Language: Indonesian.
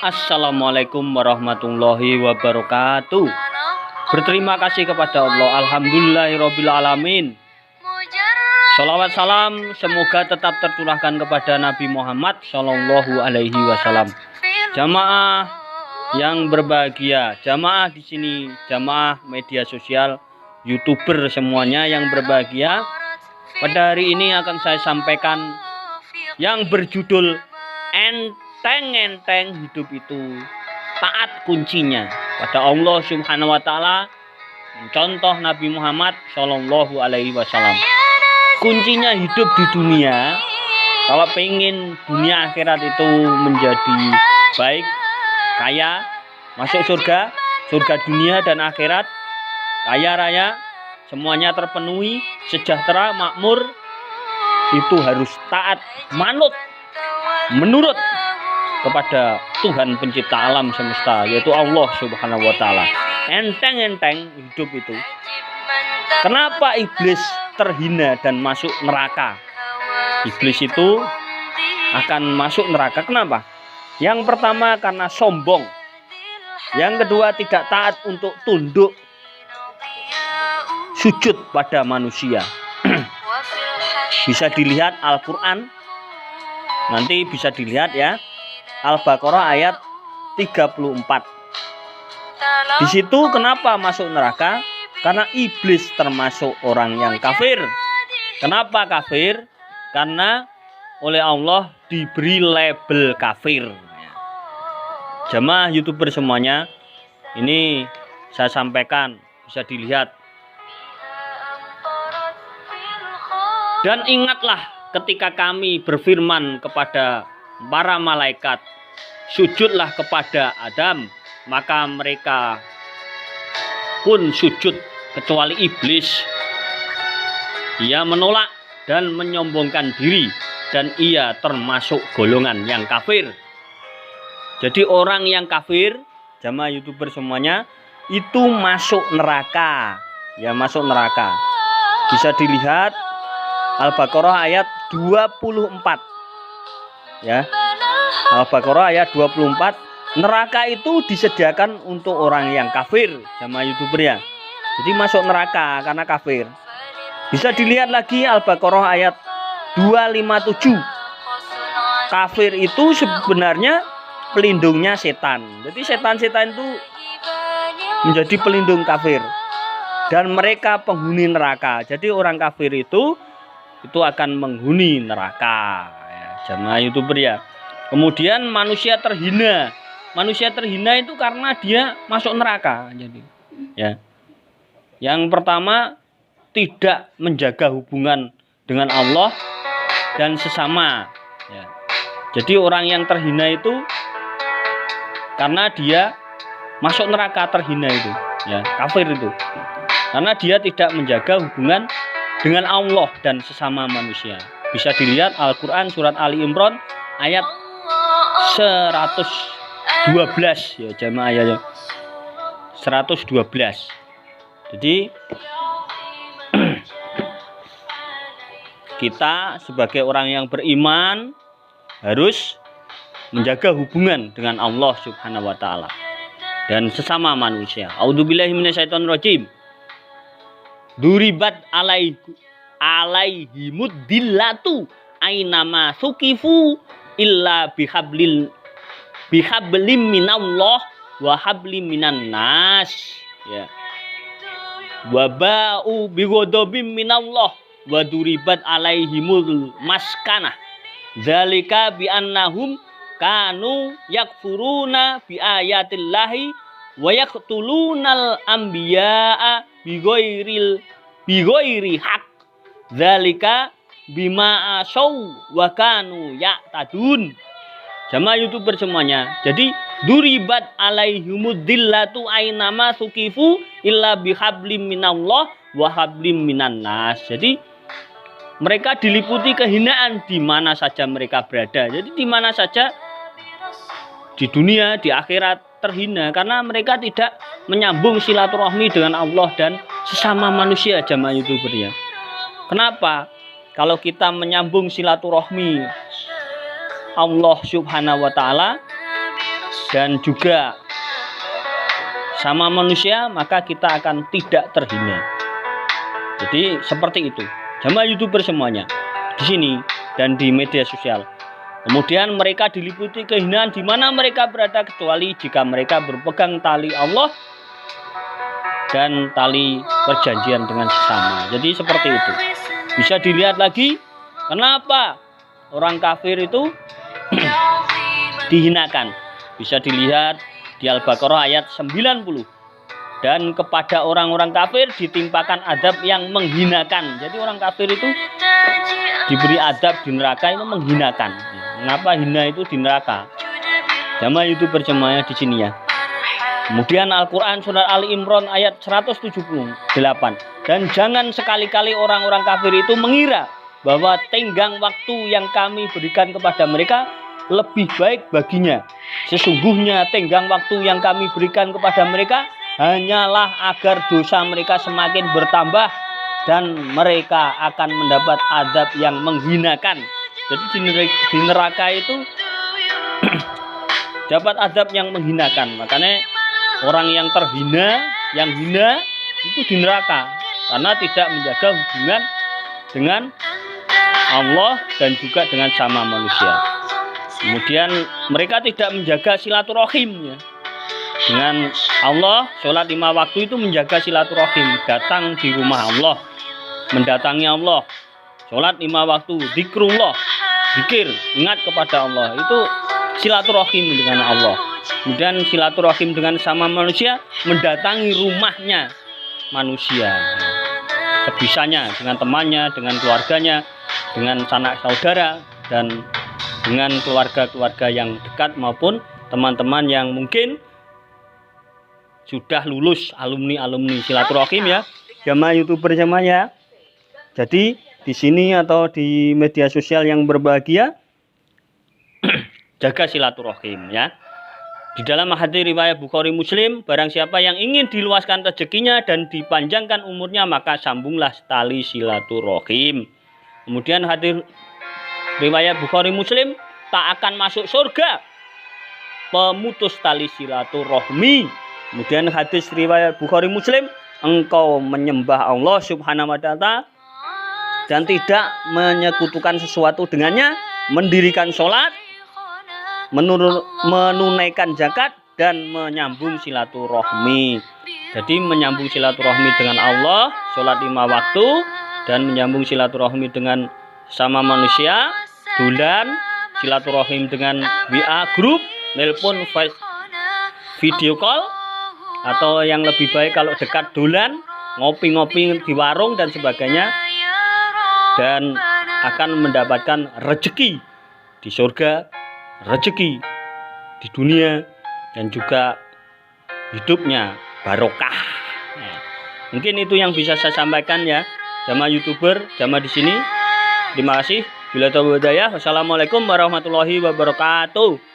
Assalamualaikum warahmatullahi wabarakatuh. Berterima kasih kepada Allah. Alhamdulillahirabbil alamin. Shalawat salam semoga tetap tercurahkan kepada Nabi Muhammad Shallallahu Alaihi Wasallam. Jamaah yang berbahagia, jamaah di sini, jamaah media sosial, YouTuber semuanya yang berbahagia. Pada hari ini akan saya sampaikan yang berjudul enteng hidup itu taat kuncinya pada Allah Subhanahu wa taala, contoh Nabi Muhammad Shallallahu alaihi wasallam. Kuncinya hidup di dunia, kalau pengen dunia akhirat itu menjadi baik, kaya, masuk surga dunia dan akhirat, kaya raya, semuanya terpenuhi, sejahtera, makmur, itu harus taat, manut, menurut kepada Tuhan pencipta alam semesta, yaitu Allah Subhanahu wa taala. Enteng hidup itu. Kenapa iblis terhina dan masuk neraka? Iblis itu akan masuk neraka. Kenapa? Yang pertama karena sombong. Yang kedua tidak taat untuk tunduk sujud pada manusia. Bisa dilihat Al-Quran, nanti bisa dilihat ya, Al-Baqarah ayat 34. Di situ kenapa masuk neraka? Karena iblis termasuk orang yang kafir. Kenapa kafir? Karena oleh Allah diberi label kafir. Jamaah YouTuber semuanya, ini saya sampaikan, bisa dilihat. Dan ingatlah ketika kami berfirman kepada para malaikat, sujudlah kepada Adam, maka mereka pun sujud kecuali iblis. Ia menolak dan menyombongkan diri, dan ia termasuk golongan yang kafir. Jadi orang yang kafir, jamaah YouTuber semuanya, itu masuk neraka. Ya, masuk neraka. Bisa dilihat Al-Baqarah ayat 24. Ya. Al-Baqarah ayat 24. Neraka itu disediakan untuk orang yang kafir, jamaah YouTuber ya. Jadi masuk neraka karena kafir. Bisa dilihat lagi Al-Baqarah ayat 257. Kafir itu sebenarnya pelindungnya setan. Jadi setan-setan itu menjadi pelindung kafir. Dan mereka penghuni neraka. Jadi orang kafir itu akan menghuni neraka, ya, jamaah YouTuber ya. Kemudian manusia terhina. Manusia terhina itu karena dia masuk neraka. Jadi, ya. Yang pertama, tidak menjaga hubungan dengan Allah dan sesama. Ya. Jadi orang yang terhina itu karena dia masuk neraka, terhina itu, ya, kafir itu. Karena dia tidak menjaga hubungan dengan Allah dan sesama manusia. Bisa dilihat Al-Quran surat Ali Imran ayat 112 ya jamaah ya. 112. Jadi kita sebagai orang yang beriman harus menjaga hubungan dengan Allah Subhanahu wa taala dan sesama manusia. A'udzubillahi minasyaitonirrajim. Duribat alaihimud dillatu ainama sukifu illa bihablim minallah wa hablim minan nas, ya. Wa ba'u bighadabim minallah wa duribat alaihimul maskanah zalika bi annahum kanu yakfuruna bi ayatillahi wa yaqtulunal anbiya'a bighairi haq zalika bima asaw wa kanu ya'tadun. Jamaah YouTuber semuanya. Jadi duribat alaihimud dillatu ainama sukifu illa bihablim minallah wa hablim minan nas. Jadi mereka diliputi kehinaan di mana saja mereka berada. Jadi di mana saja di dunia, di akhirat terhina karena mereka tidak menyambung silaturahmi dengan Allah dan sesama manusia, jamaah YouTuber ya. Kenapa? Kalau kita menyambung silaturahmi Allah Subhanahu wa taala, dan juga sama manusia, maka kita akan tidak terhina. Jadi seperti itu. Jamaah YouTuber semuanya di sini dan di media sosial. Kemudian mereka diliputi kehinaan di mana mereka berada, kecuali jika mereka berpegang tali Allah dan tali perjanjian dengan sesama. Jadi seperti itu. Bisa dilihat lagi kenapa orang kafir itu dihinakan. Bisa dilihat di Al-Baqarah ayat 90. Dan kepada orang-orang kafir ditimpakan adab yang menghinakan. Jadi orang kafir itu diberi adab di neraka itu menghinakan. Mengapa hina itu di neraka? Jamaah YouTuber semuanya di sini ya. Kemudian Al-Quran surat Ali Imran ayat 178. Dan jangan sekali-kali orang-orang kafir itu mengira bahwa tenggang waktu yang kami berikan kepada mereka lebih baik baginya. Sesungguhnya tenggang waktu yang kami berikan kepada mereka hanyalah agar dosa mereka semakin bertambah dan mereka akan mendapat adab yang menghinakan. Jadi di neraka itu dapat adab yang menghinakan. Makanya orang yang terhina, yang hina itu di neraka karena tidak menjaga hubungan dengan Allah dan juga dengan sama manusia. Kemudian mereka tidak menjaga silaturahimnya dengan Allah. Sholat 5 waktu itu menjaga silaturahim, datang di rumah Allah, mendatangi Allah, sholat 5 waktu, zikrullah, zikir, ingat kepada Allah, itu silaturahim dengan Allah. Kemudian silaturahim dengan sama manusia, mendatangi rumahnya manusia sebisanya, dengan temannya, dengan keluarganya, dengan sanak saudara, dan dengan keluarga-keluarga yang dekat maupun teman-teman yang mungkin sudah lulus, alumni silaturahim ya, jamaah YouTuber semuanya. Jadi di sini atau di media sosial yang berbahagia, jaga silaturahim ya. Di dalam hadis riwayat Bukhari Muslim, barang siapa yang ingin diluaskan rezekinya dan dipanjangkan umurnya, maka sambunglah tali silaturahim. Kemudian hadis riwayat Bukhari Muslim, tak akan masuk surga pemutus tali silaturahmi. Kemudian hadis riwayat Bukhari Muslim, engkau menyembah Allah Subhanahu wa Ta'ala dan tidak menyekutukan sesuatu dengannya, mendirikan sholat, menunaikan zakat, dan menyambung silaturahmi. Jadi menyambung silaturahmi dengan Allah, sholat 5 waktu, dan menyambung silaturahmi dengan sama manusia, dolan, silaturahim dengan WA grup, nelpon, video call, atau yang lebih baik kalau dekat dolan, ngopi-ngopi di warung dan sebagainya, dan akan mendapatkan rezeki di surga, rezeki di dunia, dan juga hidupnya barokah. Nah, mungkin itu yang bisa saya sampaikan ya, jamaah YouTuber, jamaah di sini. Terima kasih. Bila taufiq hidayah. Wassalamualaikum warahmatullahi wabarakatuh.